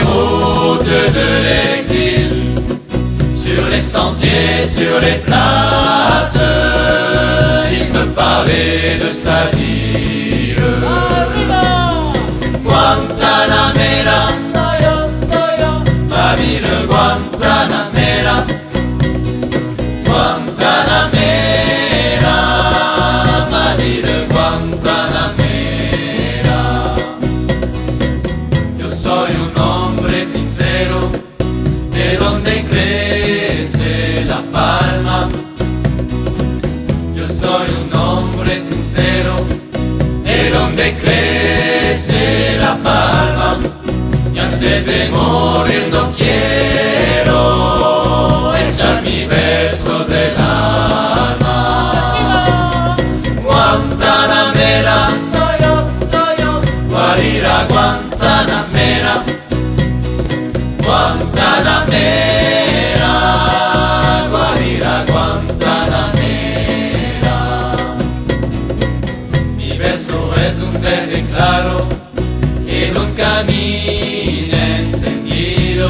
routes de l'exil, sur les sentiers, sur les places, il me parlait de sa ville. Guantanamera, ma ville Guantanamera, Guantanamera, ma ville Guantanamera. Yo soy un hombre sincero, de donde crece la palma. Yo soy un hombre sincero, de donde crece la palma. Y antes de morir no quiero echar mi verso del alma. Guantanamera, soy yo, Guarira Guantanamera, Guantanamera, Guarira Guantanamera. Mi verso es un verde claro en un camino encendido.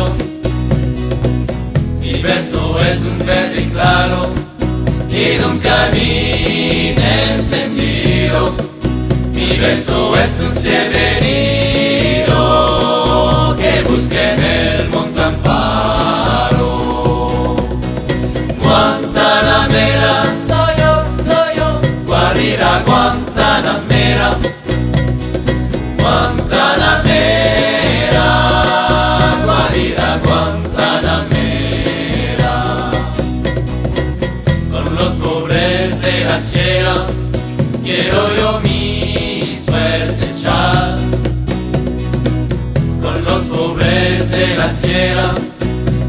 Mi verso es un verde claro en un camino encendido. Mi verso es un cielo herido que busca en el monte amparo. Guantanamera, soy yo, Guarira Guantanamera, Guantanamera, Guarira Guantanamera. Con los pobres de la tierra quiero yo mi suerte echar. Con los pobres de la tierra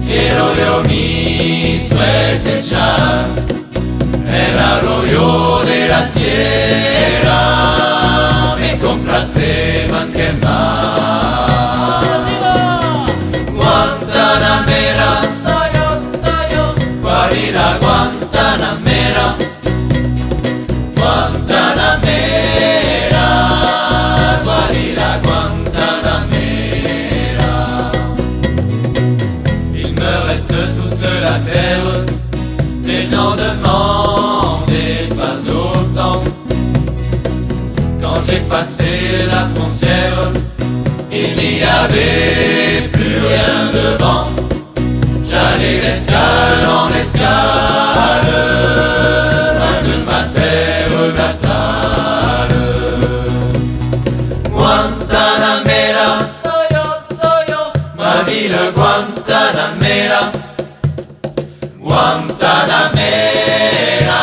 quiero yo mi suerte echar. El arroyo de la sierra me complace más que el mar. Guantanamera, soy yo, Guarira Guantanamera, Guantanamera, Guarira Guantanamera. Il me reste toute la terre, mais je n'en demandais pas autant. Quand j'ai passé la frontière, il n'y avait plus rien devant. J'allais d'escale en escale, loin de ma terre natale. Guantanamera, soy yo, ma ville Guantanamera, Guantanamera,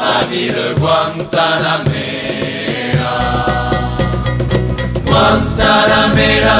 ma ville Guantanamera, Guantanamera.